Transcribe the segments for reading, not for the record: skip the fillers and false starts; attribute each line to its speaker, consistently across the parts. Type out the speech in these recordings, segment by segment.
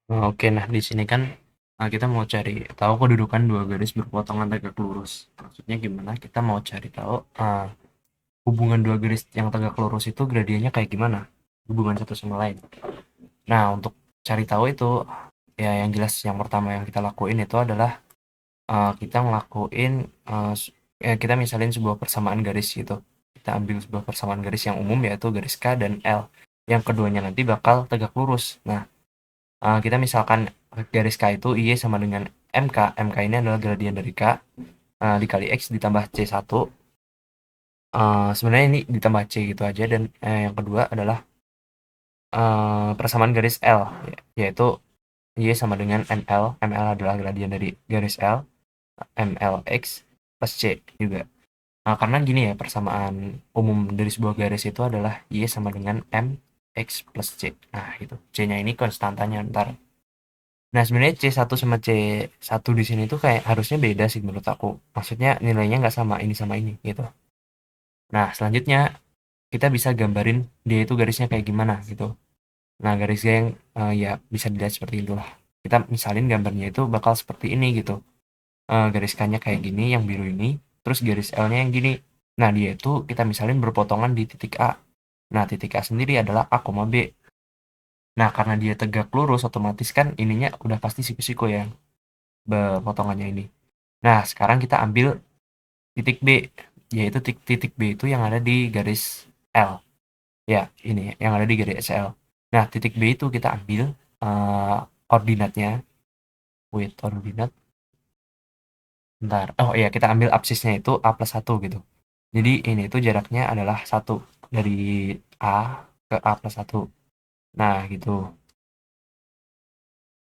Speaker 1: Oke, nah di sini kan kita mau cari tahu kedudukan dua garis berpotongan tegak lurus. Maksudnya gimana? Kita mau cari tahu hubungan dua garis yang tegak lurus itu gradiennya kayak gimana? Hubungan satu sama lain. Nah, untuk cari tahu itu ya yang jelas yang pertama yang kita lakuin itu adalah kita ngelakuin ya kita misalin sebuah persamaan garis gitu. Kita ambil sebuah persamaan garis yang umum yaitu garis K dan L. Yang keduanya nanti bakal tegak lurus. Nah, kita misalkan garis K itu Y sama dengan MK. MK ini adalah gradien dari K dikali X ditambah C1. Sebenarnya ini ditambah C gitu aja. Dan yang kedua adalah persamaan garis L, yaitu Y sama dengan ML. ML adalah gradien dari garis L, MLX plus C juga. Nah, karena gini ya, persamaan umum dari sebuah garis itu adalah Y sama dengan MX plus C. Nah, gitu. C-nya ini konstantanya ntar. Nah, sebenarnya C1 sama C1 di sini tuh kayak harusnya beda sih menurut aku. Maksudnya nilainya nggak sama ini gitu. Nah, selanjutnya kita bisa gambarin dia itu garisnya kayak gimana gitu. Nah, garisnya yang ya bisa dilihat seperti itulah. Kita misalin gambarnya itu bakal seperti ini gitu. Garis K-nya kayak gini, yang biru ini. Terus garis L-nya yang gini. Nah, dia itu kita misalin berpotongan di titik A. Nah, titik A sendiri adalah A, B. Nah, karena dia tegak lurus, otomatis kan ininya udah pasti siku-siku ya, potongannya ini. Nah, sekarang kita ambil titik B, yaitu titik B itu yang ada di garis L. Ya, ini yang ada di garis L. Nah, titik B itu kita ambil ordinatnya. Wait, ordinat. Bentar. Oh iya, kita ambil absisnya itu A plus 1 gitu. Jadi ini itu jaraknya adalah 1 dari A ke A plus 1. Nah, gitu.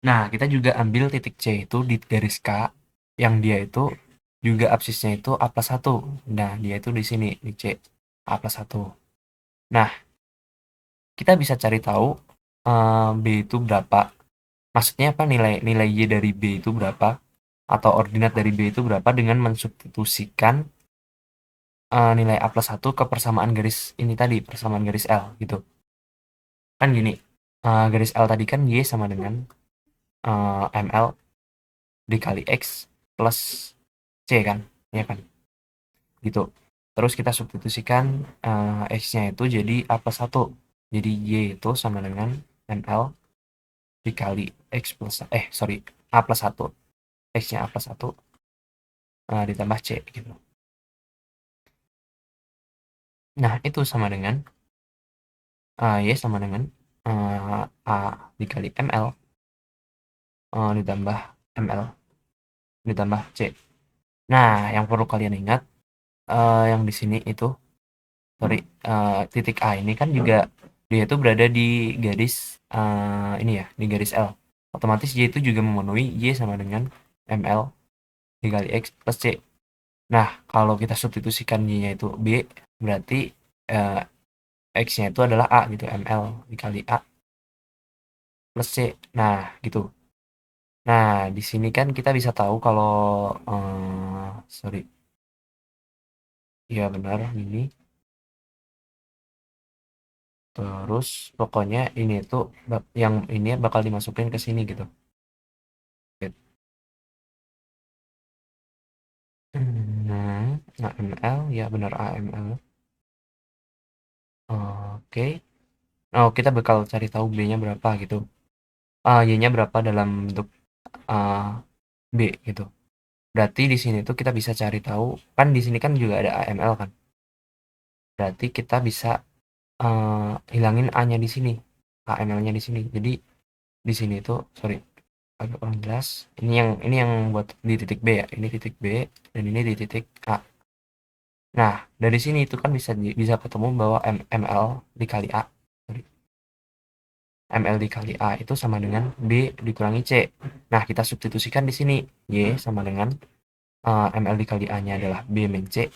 Speaker 1: Nah, kita juga ambil titik C itu di garis K yang dia itu juga absisnya itu A plus 1. Nah, dia itu di sini, di C, A plus 1. Nah, kita bisa cari tahu B itu berapa. Maksudnya apa nilai nilai Y dari B itu berapa atau ordinat dari B itu berapa dengan mensubstitusikan nilai A plus 1 ke persamaan garis ini tadi, persamaan garis L gitu. Kan gini, garis L tadi kan Y sama dengan ML dikali X plus C kan, ya kan? Gitu. Terus kita substitusikan X-nya itu jadi A plus 1. Jadi Y itu sama dengan ML dikali X plus, sorry, A plus 1. X-nya A plus 1 ditambah C gitu. Nah, itu sama dengan Y sama dengan A dikali ML ditambah ML ditambah C. Nah, yang perlu kalian ingat yang di sini itu sorry titik A ini kan juga dia itu berada di garis ini ya, di garis L. Otomatis Y itu juga memenuhi Y sama dengan ML dikali X plus C. Nah, kalau kita substitusikan Y-nya itu B, berarti eh, X-nya itu adalah A gitu, ML dikali A plus C. Nah, gitu. Nah, di sini kan kita bisa tahu kalau sorry, ya benar ini. Terus pokoknya ini tuh yang ini bakal dimasukin ke sini gitu. AML ya benar AML. Oke. Oh, kita bakal cari tahu B-nya berapa gitu. Y-nya berapa dalam bentuk ah, B gitu. Berarti di sini tuh kita bisa cari tahu kan di sini kan juga ada AML kan. Berarti kita bisa hilangin A-nya di sini. AML-nya di sini. Jadi di sini tuh sorry agak kurang jelas. Ini yang buat di titik B ya. Ini titik B dan ini di titik A. Nah, dari sini itu kan bisa bisa ketemu bahwa ML dikali A. Sorry. ML dikali A itu sama dengan B dikurangi C. Nah, kita substitusikan di sini. Y sama dengan ML dikali A-nya adalah B min C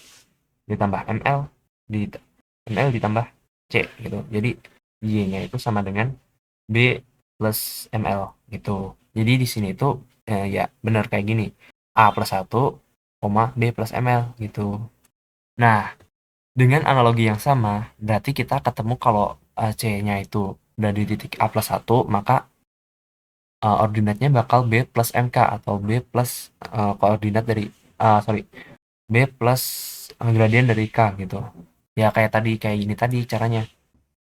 Speaker 1: ditambah di ML ditambah C gitu. Jadi Y-nya itu sama dengan B plus ML gitu. Jadi di sini itu ya benar kayak gini. A plus 1, B plus ML gitu. Nah, dengan analogi yang sama, berarti kita ketemu kalau C-nya itu udah di titik A plus 1, maka ordinatnya bakal B plus MK atau B plus koordinat dari sorry, B plus gradien dari K gitu. Ya kayak tadi, kayak ini tadi caranya.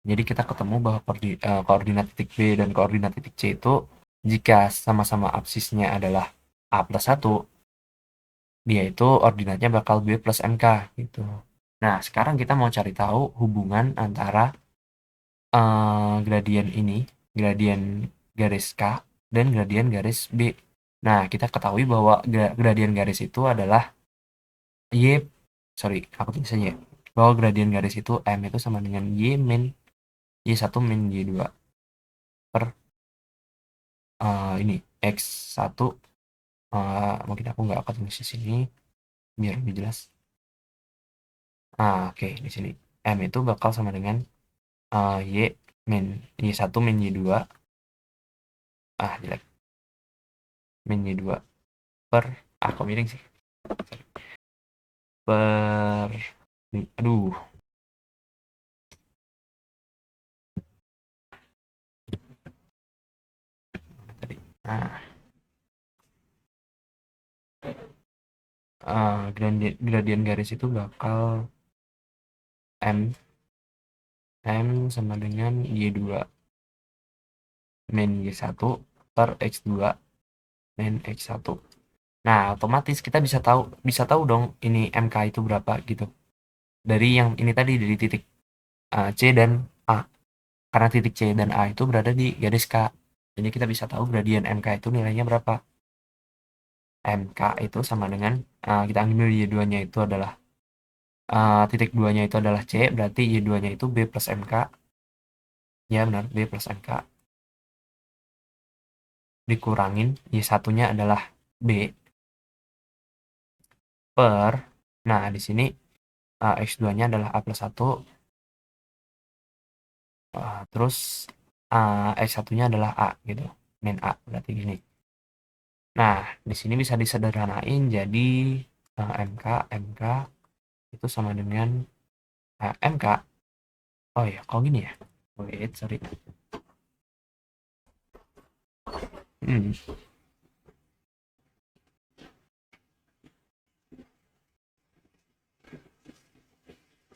Speaker 1: Jadi kita ketemu bahwa koordinat titik B dan koordinat titik C itu jika sama-sama absisnya adalah A plus 1, dia itu ordinatnya bakal B plus MK gitu. Nah, sekarang kita mau cari tahu hubungan antara gradien ini, gradien garis K dan gradien garis B. Nah, kita ketahui bahwa gradien garis itu adalah aku tulis aja ya, bahwa gradien garis itu M itu sama dengan Y1 min Y2 per ini X1, mungkin aku nggak akan tulis di sini biar lebih jelas. Oke, di sini M itu bakal sama dengan Y1 min Y2, jelek, min Y2 per, kok miring sih, per, aduh, tadi, gradien garis itu bakal M sama dengan Y2 min Y1 per X2 min X1. Nah, otomatis kita bisa tahu dong ini MK itu berapa gitu. Dari yang ini tadi, dari titik C dan A. Karena titik C dan A itu berada di garis K. Jadi kita bisa tahu gradien MK itu nilainya berapa. MK itu sama dengan, kita ambil Y2-nya itu adalah, titik 2-nya itu adalah C, berarti Y2-nya itu B plus MK. Ya benar, B plus MK. Dikurangin Y1-nya adalah B per, nah di sini X2-nya adalah A plus 1, terus X1-nya adalah A gitu, min A, berarti gini. Nah, di sini bisa disederhanain jadi MK itu sama dengan MK. Oh ya, kok gini ya? Wait, sorry. Hmm.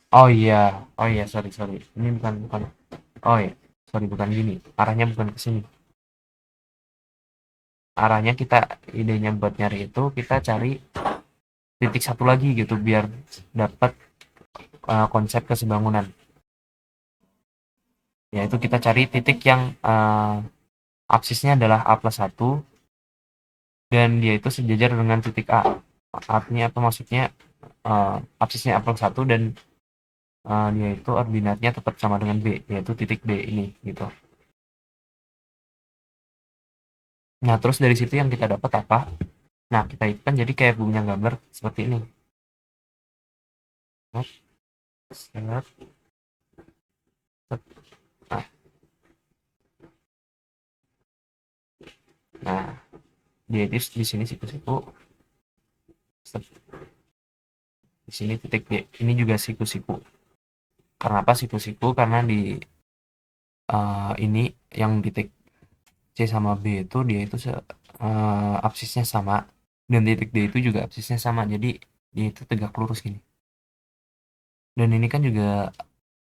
Speaker 1: Oh iya, sorry sorry. Ini bukan. Oh iya, sorry, bukan gini. Arahnya bukan ke sini. Arahnya idenya buat nyari itu kita cari titik satu lagi gitu biar dapat konsep kesebangunan. Yaitu kita cari titik yang absisnya adalah A plus 1 dan dia itu sejajar dengan titik A. Artinya apa, maksudnya absisnya A plus 1 dan dia itu ordinatnya tetap sama dengan B, yaitu titik B ini gitu. Nah, terus dari situ yang kita dapat apa? Nah, kita kan jadi kayak punya gambar seperti ini. Set, set. Nah, dia itu di sini siku-siku, di sini titik B. Ini juga siku-siku. Karena apa siku-siku? Karena di ini yang titik C sama B itu dia itu absisnya sama dan titik D itu juga absisnya sama. Jadi dia itu tegak lurus gini. Dan ini kan juga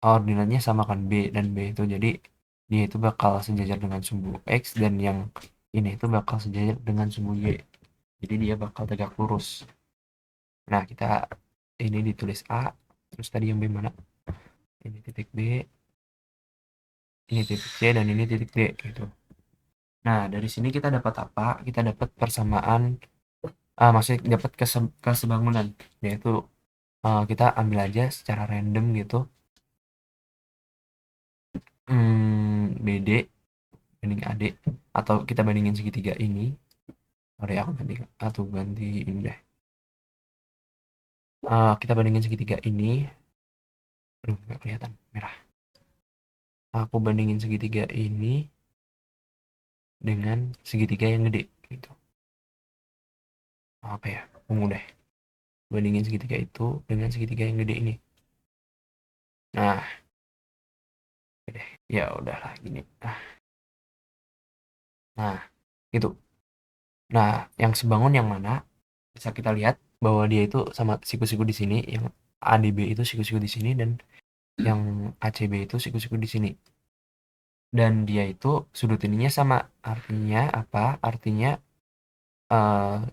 Speaker 1: ordinatnya sama kan, B dan B itu. Jadi dia itu bakal sejajar dengan sumbu X dan yang ini itu bakal sejajar dengan sumbu Y. Jadi dia bakal tegak lurus. Nah, kita ini ditulis A, terus tadi yang B mana? Ini titik B, ini titik C, dan ini titik D gitu. Nah, dari sini kita dapat apa? Kita dapat persamaan, maksudnya dapat kesebangunan, yaitu kita ambil aja secara random gitu. BD banding AD, atau kita bandingin segitiga ini. Sorry, aku ganti ini deh. Kita bandingin segitiga ini. Aduh, nggak kelihatan merah. Aku bandingin segitiga ini dengan segitiga yang gede gitu. Apa ya? Ungu deh. Bandingin segitiga itu dengan segitiga yang gede ini. Nah, oke deh. Ya udahlah gini. Nah, gitu. Nah, yang sebangun yang mana? Bisa kita lihat bahwa dia itu sama siku-siku di sini, yang ADB itu siku-siku di sini, dan yang ACB itu siku-siku di sini. Dan dia itu sudut ininya sama. Artinya apa? Artinya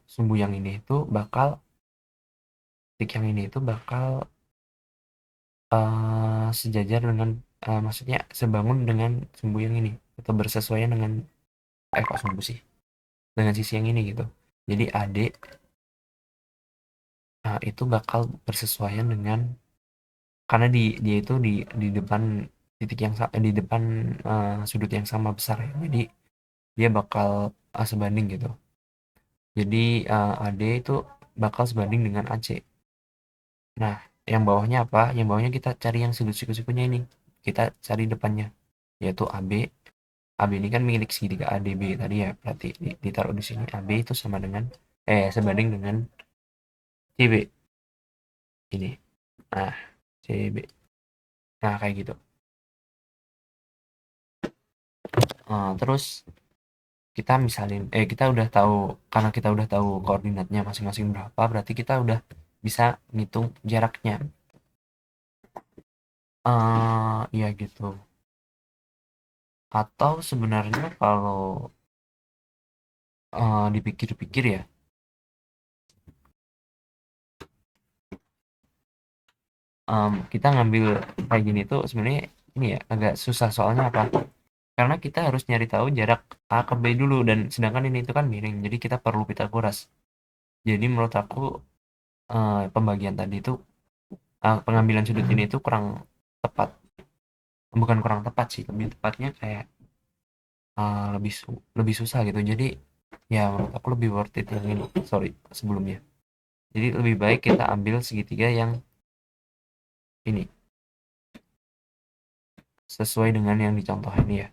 Speaker 1: sumbu yang ini itu bakal titik yang ini itu bakal sejajar dengan maksudnya sebangun dengan sumbu yang ini atau bersesuaian dengan kok sumbu sih? Dengan sisi yang ini gitu. Jadi AD itu bakal bersesuaian dengan karena dia itu di depan titik yang di depan sudut yang sama besar ya. Jadi dia bakal sebanding gitu. Jadi AD itu bakal sebanding dengan AC. Nah, yang bawahnya apa? Yang bawahnya kita cari yang sudut siku-sikunya ini. Kita cari depannya, yaitu AB. AB ini kan milik segitiga ADB tadi ya. Berarti ditaruh di sini. AB itu sama dengan sebanding dengan CB ini. Nah, CB. Nah, kayak gitu. Terus kita misalin kita udah tahu, karena kita udah tahu koordinatnya masing-masing berapa, berarti kita udah bisa ngitung jaraknya. Ya gitu. Atau sebenarnya kalau dipikir-pikir ya, kita ngambil kayak gini tuh sebenarnya ini ya agak susah, soalnya apa? Karena kita harus nyari tahu jarak A ke B dulu, dan sedangkan ini itu kan miring, jadi kita perlu Pitagoras. Jadi menurut aku pembagian tadi itu pengambilan sudut ini itu kurang tepat. Bukan kurang tepat sih, lebih tepatnya kayak lebih susah gitu. Jadi ya menurut aku lebih worth it yang ini, sorry sebelumnya. Jadi lebih baik kita ambil segitiga yang ini, sesuai dengan yang dicontoh ini ya,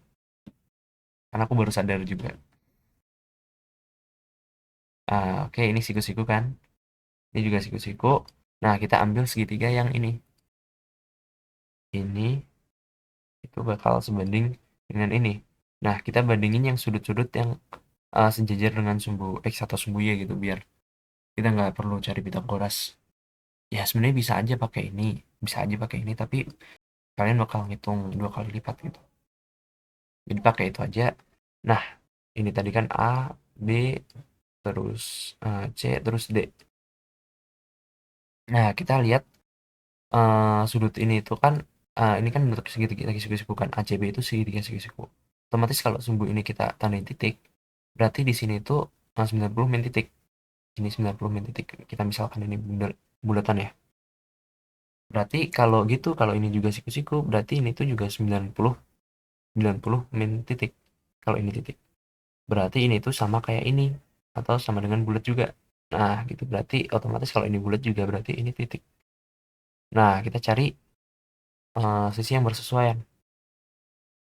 Speaker 1: karena aku baru sadar juga. Oke, ini siku-siku kan, ini juga siku-siku. Nah, kita ambil segitiga yang ini itu bakal sebanding dengan ini. Nah, kita bandingin yang sudut-sudut yang sejajar dengan sumbu X atau sumbu Y gitu, biar kita nggak perlu cari Pitagoras. Ya sebenarnya bisa aja pakai ini, bisa aja pakai ini, tapi kalian bakal ngitung 2 kali lipat gitu. Jadi pakai itu aja. Nah, ini tadi kan A, B, terus C, terus D. Nah, kita lihat sudut ini itu kan ini kan bentuk segitiga siku-siku kan, ACB itu segitiga siku-siku. Otomatis kalau sumbu ini kita tandain titik, berarti di sini itu 90 min titik. Ini 90 min titik. Kita misalkan ini bulatan ya. Berarti kalau gitu, kalau ini juga siku-siku, berarti ini tuh juga 90 min titik. Kalau ini titik. Berarti ini tuh sama kayak ini, atau sama dengan bulat juga. Nah, gitu. Berarti otomatis kalau ini bulat juga berarti ini titik. Nah, kita cari sisi yang bersesuaian.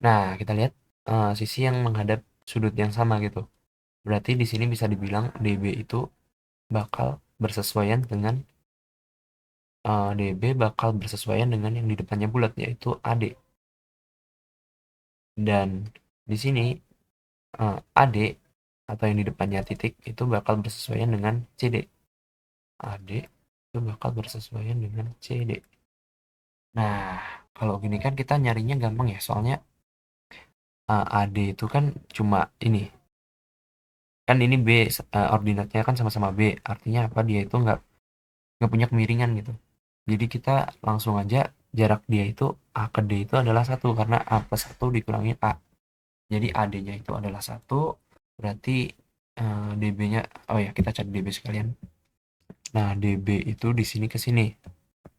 Speaker 1: Nah, kita lihat sisi yang menghadap sudut yang sama gitu. Berarti di sini bisa dibilang DB itu bakal bersesuaian dengan DB bakal bersesuaian dengan yang di depannya bulat, yaitu AD. Dan di sini AD atau yang di depannya titik itu bakal bersesuaian dengan CD. AD itu bakal bersesuaian dengan CD. Nah, kalau gini kan kita nyarinya gampang ya, soalnya AD itu kan cuma ini. Kan ini B, ordinatnya kan sama-sama B. Artinya apa? Dia itu nggak punya kemiringan gitu. Jadi kita langsung aja jarak dia itu A ke D itu adalah 1, karena A plus 1 dikurangin A. Jadi AD-nya itu adalah 1, berarti DB-nya, oh ya kita cari DB sekalian. Nah, DB itu di sini ke sini.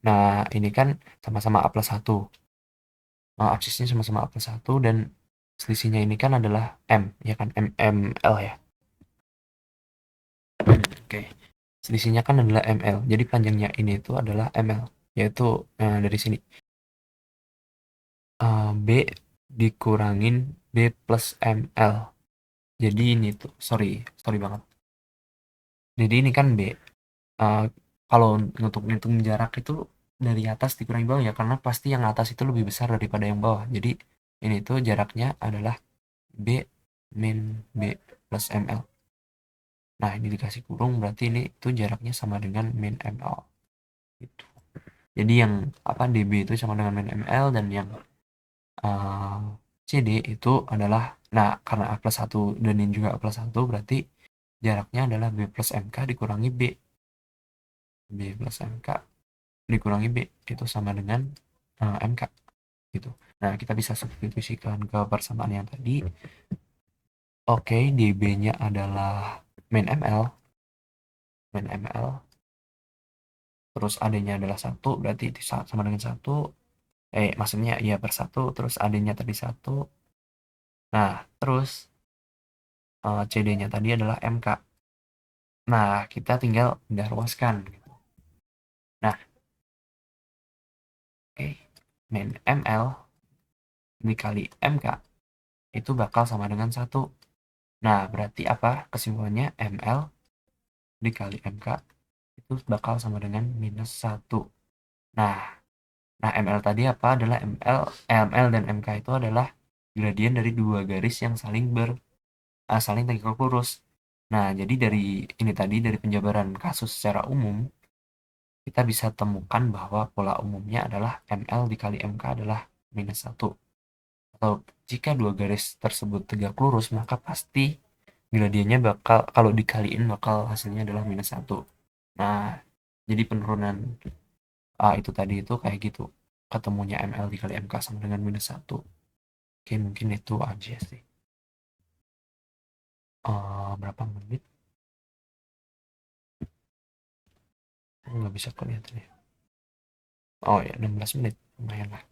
Speaker 1: Nah, ini kan sama-sama A plus 1. Absisnya sama-sama A plus 1, dan selisihnya ini kan adalah M, ya kan? ML ya. Oke. Selisihnya kan adalah ML. Jadi panjangnya ini itu adalah ML, yaitu dari sini. B dikurangin B plus ML. Jadi ini tuh, sorry banget. Jadi ini kan B. Kalau untuk ngitung jarak itu dari atas dikurangi bawah ya, karena pasti yang atas itu lebih besar daripada yang bawah. Jadi ini tuh jaraknya adalah B min B. plus ml. Nah, ini dikasih kurung berarti ini itu jaraknya sama dengan min ml gitu. Jadi yang db itu sama dengan min ml, dan yang cd itu adalah, nah karena a plus 1 dan ini juga a plus 1 berarti jaraknya adalah b plus mk dikurangi b plus mk dikurangi b itu sama dengan mk gitu. Nah, kita bisa substitusikan ke persamaan yang tadi. Oke, db-nya adalah min ml, terus ad-nya adalah 1, berarti itu sama dengan 1. Maksudnya ya per 1, terus ad-nya tadi 1. Nah, terus cd-nya tadi adalah mk. Nah, kita tinggal pindah ruaskan gitu. Nah, min ml dikali mk itu bakal sama dengan 1. Nah, berarti apa? Kesimpulannya ml dikali mk itu bakal sama dengan minus 1. Nah, ml tadi apa? Adalah ml dan mk itu adalah gradien dari dua garis yang saling tegak lurus. Nah, jadi dari ini tadi, dari penjabaran kasus secara umum, kita bisa temukan bahwa pola umumnya adalah ml dikali mk adalah minus 1. Atau jika dua garis tersebut tegak lurus, maka pasti gradiennya bakal, kalau dikaliin, bakal hasilnya adalah minus 1. Nah, jadi penurunan itu tadi itu kayak gitu. Ketemunya ml dikali mk sama dengan minus 1. Oke, mungkin itu aja sih. Berapa menit? Nggak bisa kelihatan ya. Oh ya, 16 menit. Lumayan lah.